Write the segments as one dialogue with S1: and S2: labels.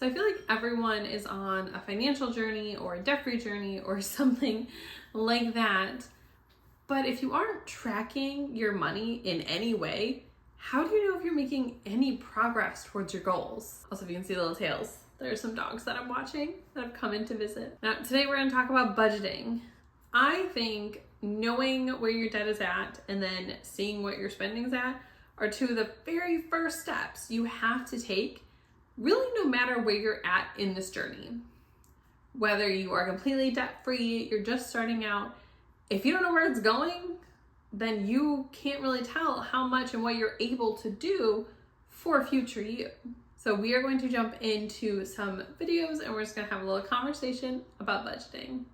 S1: So I feel like everyone is on a financial journey or a debt-free journey or something like that. But if you aren't tracking your money in any way, how do you know if you're making any progress towards your goals? Also, if you can see little tails, there are some dogs that I'm watching that have come in to visit. Now, today we're going to talk about budgeting. I think knowing where your debt is at and then seeing what your spending's at are two of the very first steps you have to take, really no matter where you're at in this journey. Whether you are completely debt-free, you're just starting out, if you don't know where it's going, then you can't really tell how much and what you're able to do for future you. So we are going to jump into some videos and we're just gonna have a little conversation about budgeting.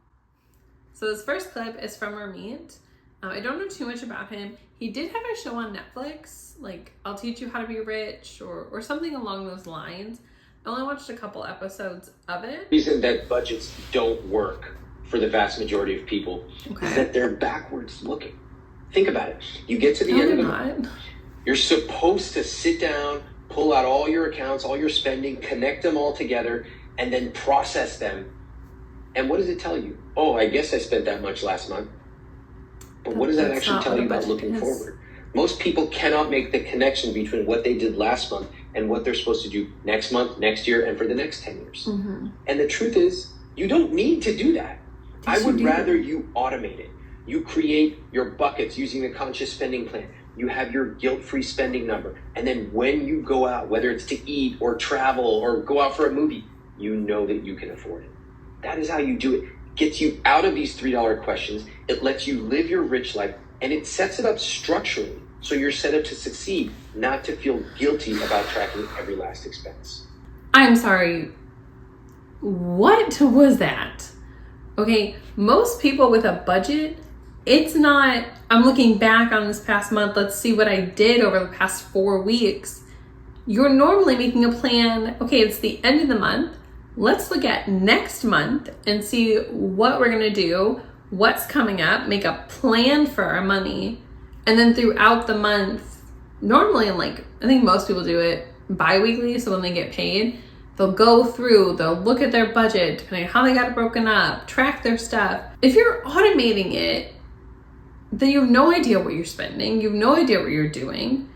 S1: So this first clip is from Ramit. I don't know too much about him. He did have a show on Netflix, like I'll Teach You How to Be Rich or something along those lines. I only watched a couple episodes of it.
S2: The reason that budgets don't work for the vast majority of people is that they're backwards looking. Think about it. You get to the end of the month. You're supposed to sit down, pull out all your accounts, all your spending, connect them all together, and then process them. And what does it tell you? Oh, I guess I spent that much last month. But what does that actually tell you about looking forward? Most people cannot make the connection between what they did last month and what they're supposed to do next month, next year, and for the next 10 years. Mm-hmm. And the truth is, you don't need to do that. I would rather you automate it. You create your buckets using the conscious spending plan. You have your guilt-free spending number. And then when you go out, whether it's to eat or travel or go out for a movie, you know that you can afford it. That is how you do it. Gets you out of these $3 questions. It lets you live your rich life, and it sets it up structurally so you're set up to succeed, not to feel guilty about tracking every last expense.
S1: I'm sorry. What was that? Okay, most people with a budget, it's not, I'm looking back on this past month, let's see what I did over the past 4 weeks. You're normally making a plan, okay, it's the end of the month. Let's look at next month and see what we're gonna do, what's coming up, make a plan for our money. And then throughout the month, normally I think most people do it bi-weekly, so when they get paid, they'll go through, they'll look at their budget, depending on how they got it broken up, track their stuff. If you're automating it, then you have no idea what you're spending, you have no idea what you're doing.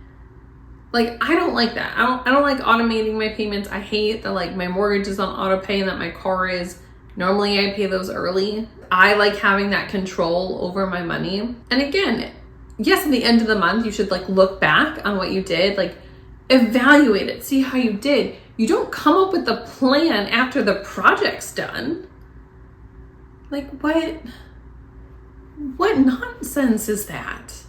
S1: I don't like that. I don't like automating my payments. I hate that my mortgage is on auto pay and that my car is. Normally I pay those early. I like having that control over my money. And again, yes, at the end of the month, you should look back on what you did, evaluate it, see how you did. You don't come up with the plan after the project's done. What nonsense is that?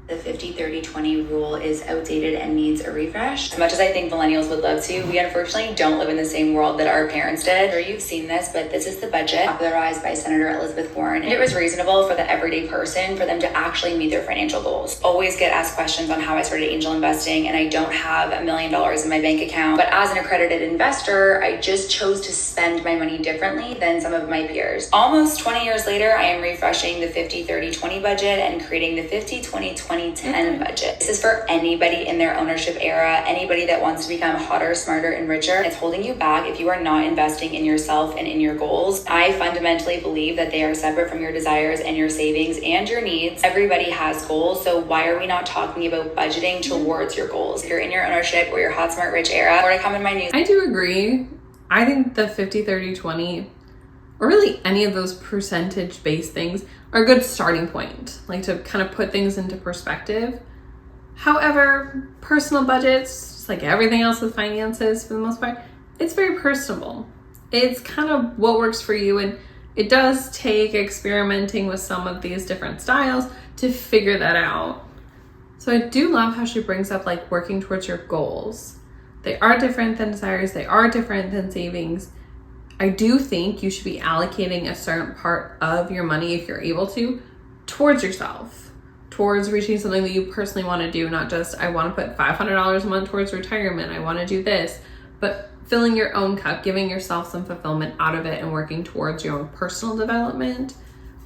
S3: The 50-30-20 rule is outdated and needs a refresh. As much as I think millennials would love to, we unfortunately don't live in the same world that our parents did. I'm sure you've seen this, but this is the budget authorized by Senator Elizabeth Warren. And it was reasonable for the everyday person for them to actually meet their financial goals. Always get asked questions on how I started angel investing, and I don't have $1 million in my bank account. But as an accredited investor, I just chose to spend my money differently than some of my peers. Almost 20 years later, I am refreshing the 50-30-20 budget and creating the 50-20-20 2010 budget. This is for anybody in their ownership era, anybody that wants to become hotter, smarter, and richer. It's holding you back if you are not investing in yourself and in your goals. I fundamentally believe that they are separate from your desires and your savings and your needs. Everybody has goals, so why are we not talking about budgeting towards your goals? If you're in your ownership or your hot, smart, rich era, or to come in my news.
S1: I do agree. I think the 50-30-20 or really any of those percentage-based things are a good starting point, to kind of put things into perspective. However, personal budgets, just like everything else with finances for the most part, it's very personable. It's kind of what works for you, and it does take experimenting with some of these different styles to figure that out. So I do love how she brings up working towards your goals. They are different than desires, they are different than savings. I do think you should be allocating a certain part of your money, if you're able to, towards yourself, towards reaching something that you personally want to do, not just, I want to put $500 a month towards retirement, I want to do this, but filling your own cup, giving yourself some fulfillment out of it and working towards your own personal development.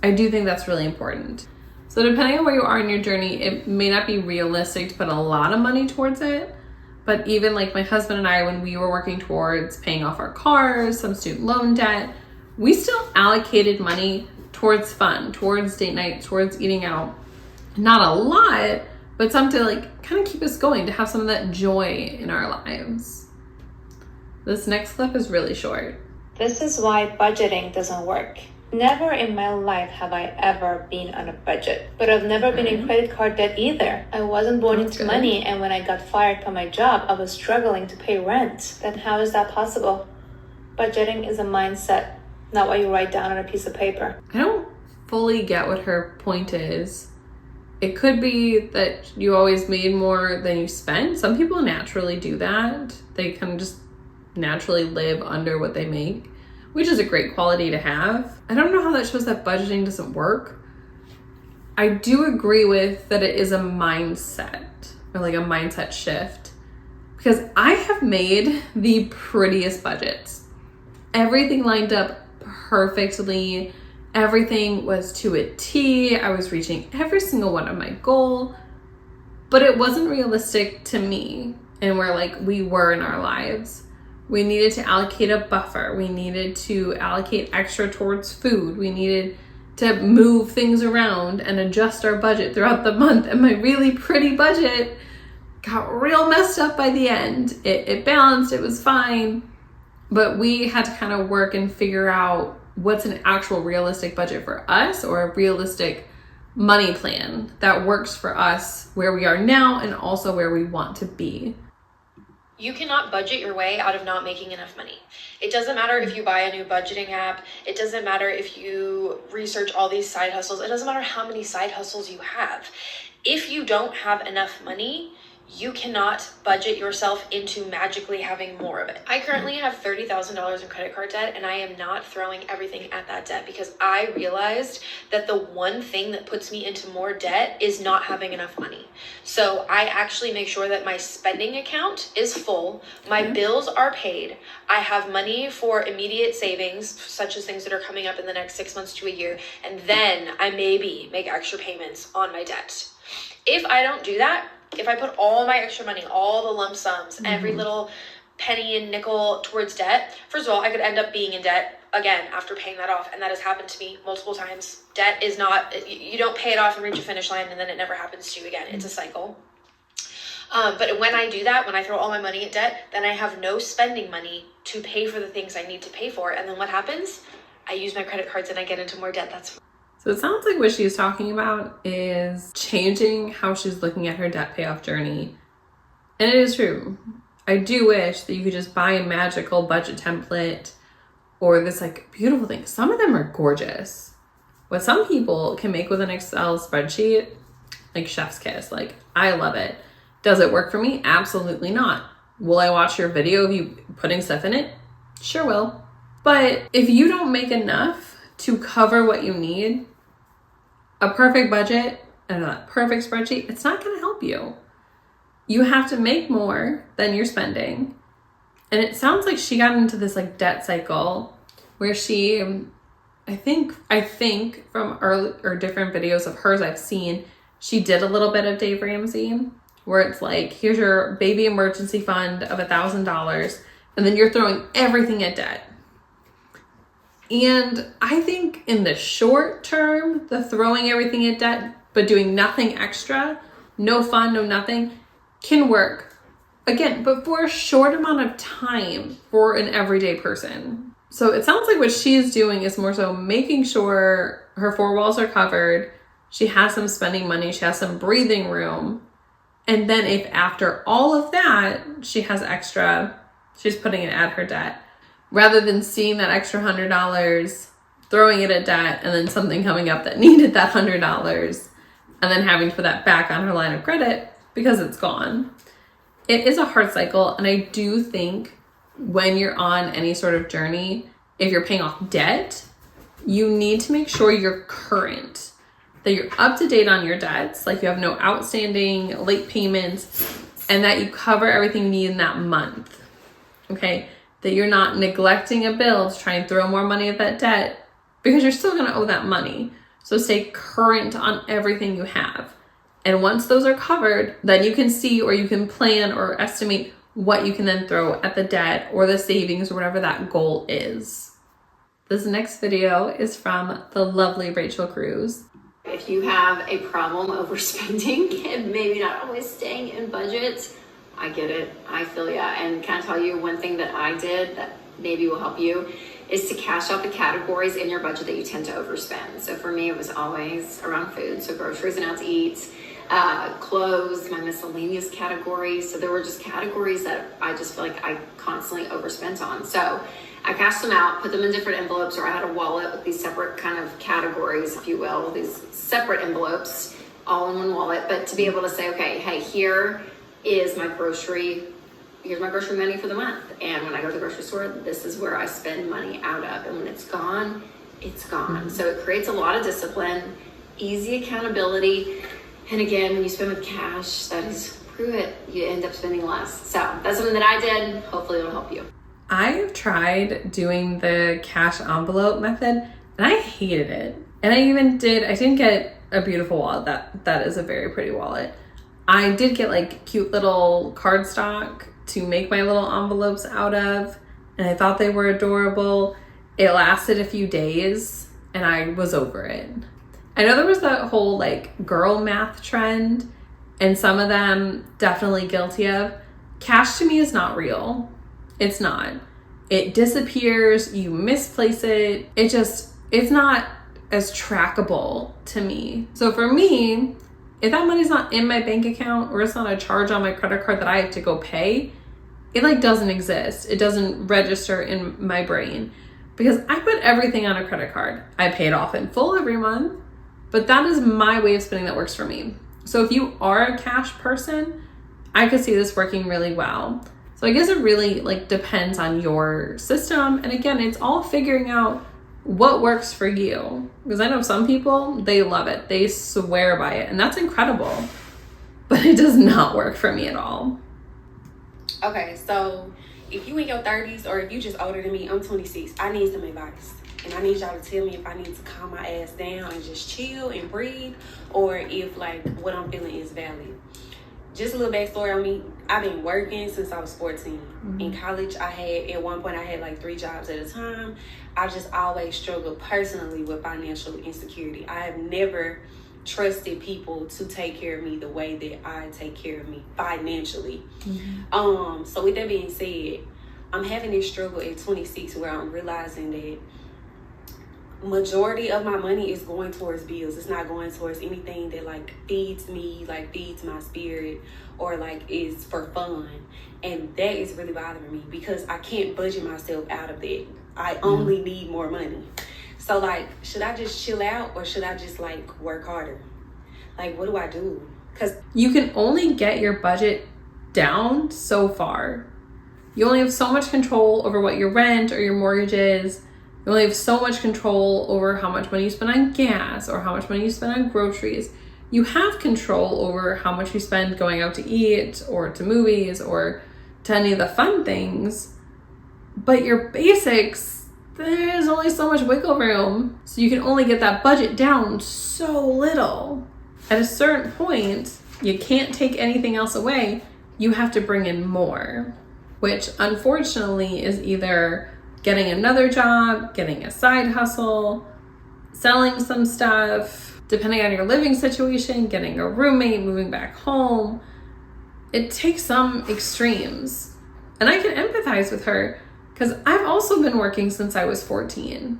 S1: I do think that's really important. So depending on where you are in your journey, it may not be realistic to put a lot of money towards it, But even like my husband and I, when we were working towards paying off our cars, some student loan debt, we still allocated money towards fun, towards date night, towards eating out. Not a lot, but some to like kind of keep us going, to have some of that joy in our lives. This next clip is really short.
S4: This is why budgeting doesn't work. Never in my life have I ever been on a budget, but I've never been in credit card debt either. I wasn't born into money, and when I got fired from my job, I was struggling to pay rent. Then how is that possible? Budgeting is a mindset, not what you write down on a piece of paper.
S1: I don't fully get what her point is. It could be that you always made more than you spent. Some people naturally do that. They kind of just naturally live under what they make, which is a great quality to have. I don't know how that shows that budgeting doesn't work. I do agree with that it is a mindset, or like a mindset shift, because I have made the prettiest budgets. Everything lined up perfectly. Everything was to a T. I was reaching every single one of my goal, but it wasn't realistic to me and where like we were in our lives. We needed to allocate a buffer. We needed to allocate extra towards food. We needed to move things around and adjust our budget throughout the month. And my really pretty budget got real messed up by the end. It balanced, it was fine, but we had to kind of work and figure out what's an actual realistic budget for us, or a realistic money plan that works for us where we are now and also where we want to be.
S5: You cannot budget your way out of not making enough money. It doesn't matter if you buy a new budgeting app. It doesn't matter if you research all these side hustles. It doesn't matter how many side hustles you have. If you don't have enough money, you cannot budget yourself into magically having more of it. I currently have $30,000 in credit card debt, and I am not throwing everything at that debt, because I realized that the one thing that puts me into more debt is not having enough money. So I actually make sure that my spending account is full, my bills are paid, I have money for immediate savings, such as things that are coming up in the next 6 months to a year, and then I maybe make extra payments on my debt. If I don't do that, if I put all my extra money, all the lump sums, every little penny and nickel towards debt, first of all, I could end up being in debt again after paying that off. And that has happened to me multiple times. Debt is not, you don't pay it off and reach a finish line and then it never happens to you again. It's a cycle. But when I do that, when I throw all my money at debt, then I have no spending money to pay for the things I need to pay for. And then what happens? I use my credit cards and I get into more debt.
S1: So it sounds like what she's talking about is changing how she's looking at her debt payoff journey. And it is true. I do wish that you could just buy a magical budget template or this like beautiful thing. Some of them are gorgeous. What some people can make with an Excel spreadsheet, like chef's kiss. Like, I love it. Does it work for me? Absolutely not. Will I watch your video of you putting stuff in it? Sure will. But if you don't make enough to cover what you need, a perfect budget and a perfect spreadsheet, it's not going to help you. You have to make more than you're spending. And it sounds like she got into this like debt cycle where she, I think from early or different videos of hers I've seen, she did a little bit of Dave Ramsey, where it's like, here's your baby emergency fund of $1,000, and then you're throwing everything at debt. And I think in the short term, the throwing everything at debt, but doing nothing extra, no fun, no nothing, can work. Again, but for a short amount of time for an everyday person. So it sounds like what she's doing is more so making sure her four walls are covered. She has some spending money. She has some breathing room. And then if after all of that, she has extra, she's putting it at her debt. Rather than seeing that extra $100, throwing it at debt, and then something coming up that needed that $100, and then having to put that back on her line of credit because it's gone. It is a hard cycle, and I do think when you're on any sort of journey, if you're paying off debt, you need to make sure you're current, that you're up to date on your debts, like you have no outstanding late payments, and that you cover everything you need in that month, okay? That you're not neglecting a bill to try and throw more money at that debt, because you're still gonna owe that money. So stay current on everything you have. And once those are covered, then you can see or you can plan or estimate what you can then throw at the debt or the savings or whatever that goal is. This next video is from the lovely Rachel Cruz.
S6: If you have a problem overspending and maybe not always staying in budget, I get it. I feel ya. And can I tell you one thing that I did that maybe will help you is to cash out the categories in your budget that you tend to overspend. So for me, it was always around food. So groceries and out to eat, clothes, my miscellaneous categories. So there were just categories that I just feel like I constantly overspent on. So I cashed them out, put them in different envelopes, or I had a wallet with these separate kind of categories, if you will, these separate envelopes, all in one wallet. But to be able to say, okay, hey, here's my grocery money for the month. And when I go to the grocery store, this is where I spend money out of. And when it's gone, it's gone. So it creates a lot of discipline, easy accountability. And again, when you spend with cash, that is, prove it, you end up spending less. So that's something that I did. Hopefully it'll help you.
S1: I've tried doing the cash envelope method and I hated it. And I didn't get a beautiful wallet. That is a very pretty wallet. I did get like cute little cardstock to make my little envelopes out of, and I thought they were adorable. It lasted a few days and I was over it. I know there was that whole like girl math trend, and some of them definitely guilty of. Cash to me is not real. It's not. It disappears, you misplace it. It's not as trackable to me. So for me, if that money's not in my bank account or it's not a charge on my credit card that I have to go pay, it like doesn't exist. It doesn't register in my brain because I put everything on a credit card. I pay it off in full every month, but that is my way of spending that works for me. So if you are a cash person, I could see this working really well. So I guess it really like depends on your system. And again, it's all figuring out what works for you. Because I know some people, they love it. They swear by it. And that's incredible. But it does not work for me at all.
S7: Okay, so if you in your 30s or if you just older than me, I'm 26. I need some advice. And I need y'all to tell me if I need to calm my ass down and just chill and breathe, or if like what I'm feeling is valid. Just a little backstory on me. I've been working since I was 14. Mm-hmm. In college, at one point I had like 3 jobs at a time. I just always struggled personally with financial insecurity. I have never trusted people to take care of me the way that I take care of me financially. Mm-hmm. So with that being said, I'm having this struggle at 26 where I'm realizing that majority of my money is going towards bills. It's not going towards anything that like feeds me, like feeds my spirit, or like is for fun. And that is really bothering me because I can't budget myself out of that. I only need more money. So like, should I just chill out or should I just like work harder? Like, what do I do? Because
S1: you can only get your budget down so far. You only have so much control over what your rent or your mortgage is. You only have so much control over how much money you spend on gas or how much money you spend on groceries. You have control over how much you spend going out to eat or to movies or to any of the fun things. But your basics, there's only so much wiggle room. So you can only get that budget down so little. At a certain point, you can't take anything else away. You have to bring in more, which unfortunately is either getting another job, getting a side hustle, selling some stuff, depending on your living situation, getting a roommate, moving back home. It takes some extremes. And I can empathize with her because I've also been working since I was 14,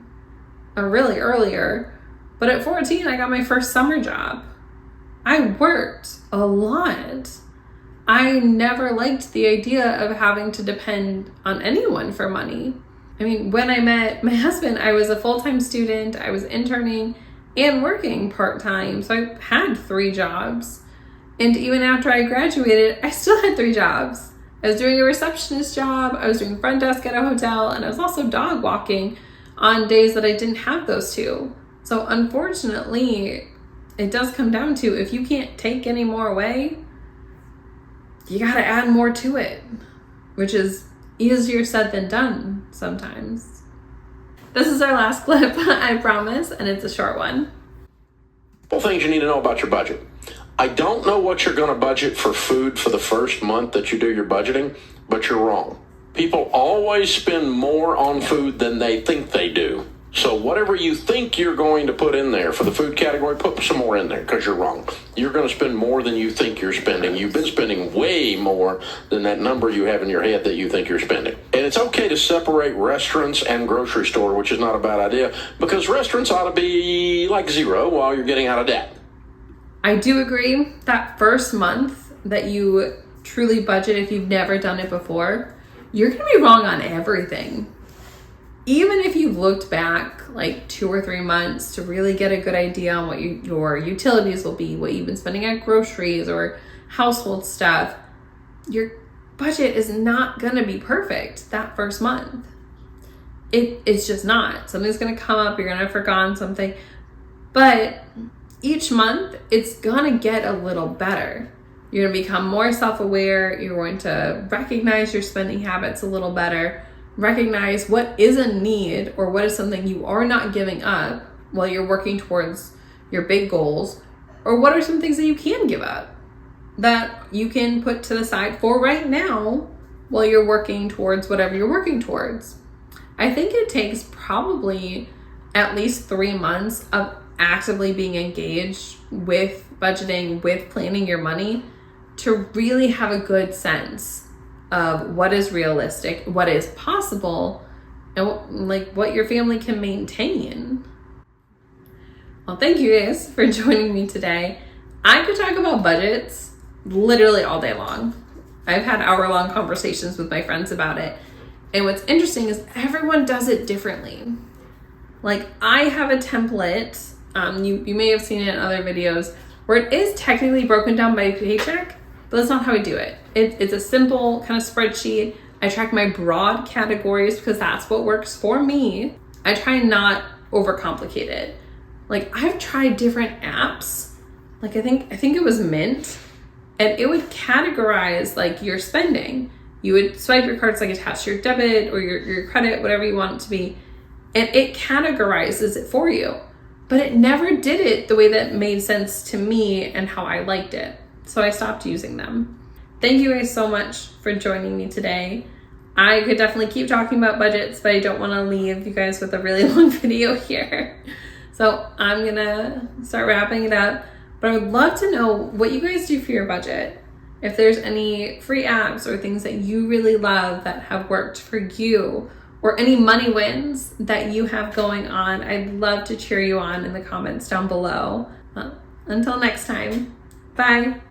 S1: or really earlier. But at 14, I got my first summer job. I worked a lot. I never liked the idea of having to depend on anyone for money. I mean, when I met my husband, I was a full-time student, I was interning and working part-time. So I had 3 jobs. And even after I graduated, I still had 3 jobs. I was doing a receptionist job, I was doing front desk at a hotel, and I was also dog walking on days that I didn't have those 2. So unfortunately, it does come down to if you can't take any more away, you gotta add more to it, which is easier said than done sometimes. This is our last clip, I promise, and it's a short one.
S8: Well, things you need to know about your budget. I don't know what you're going to budget for food for the first month that you do your budgeting, but you're wrong. People always spend more on food than they think they do. So whatever you think you're going to put in there for the food category, put some more in there because you're wrong. You're going to spend more than you think you're spending. You've been spending way more than that number you have in your head that you think you're spending. And it's okay to separate restaurants and grocery store, which is not a bad idea, because restaurants ought to be like zero while you're getting out of debt.
S1: I do agree that first month that you truly budget, if you've never done it before, you're going to be wrong on everything. Even if you've looked back like 2 or 3 months to really get a good idea on what your utilities will be, what you've been spending at groceries or household stuff, your budget is not going to be perfect that first month. It's just not. Something's going to come up. You're going to have forgotten something. But each month, it's going to get a little better. You're going to become more self-aware. You're going to recognize your spending habits a little better. Recognize what is a need or what is something you are not giving up while you're working towards your big goals, or what are some things that you can give up that you can put to the side for right now while you're working towards whatever you're working towards. I think it takes probably at least 3 months of actively being engaged with budgeting, with planning your money, to really have a good sense of what is realistic, what is possible, and like what your family can maintain. Well, thank you guys for joining me today. I could talk about budgets literally all day long. I've had hour-long conversations with my friends about it. And what's interesting is everyone does it differently. Like, I have a template, you may have seen it in other videos, where it is technically broken down by paycheck, but that's not how I do it. It's a simple kind of spreadsheet. I track my broad categories because that's what works for me. I try not overcomplicate it. Like, I've tried different apps. Like, I think it was Mint, and it would categorize like your spending. You would swipe your cards like attached to your debit or your credit, whatever you want it to be, and it categorizes it for you. But it never did it the way that made sense to me and how I liked it. So I stopped using them. Thank you guys so much for joining me today. I could definitely keep talking about budgets, but I don't want to leave you guys with a really long video here. So I'm gonna start wrapping it up, but I would love to know what you guys do for your budget. If there's any free apps or things that you really love that have worked for you, or any money wins that you have going on, I'd love to cheer you on in the comments down below. Until next time, bye.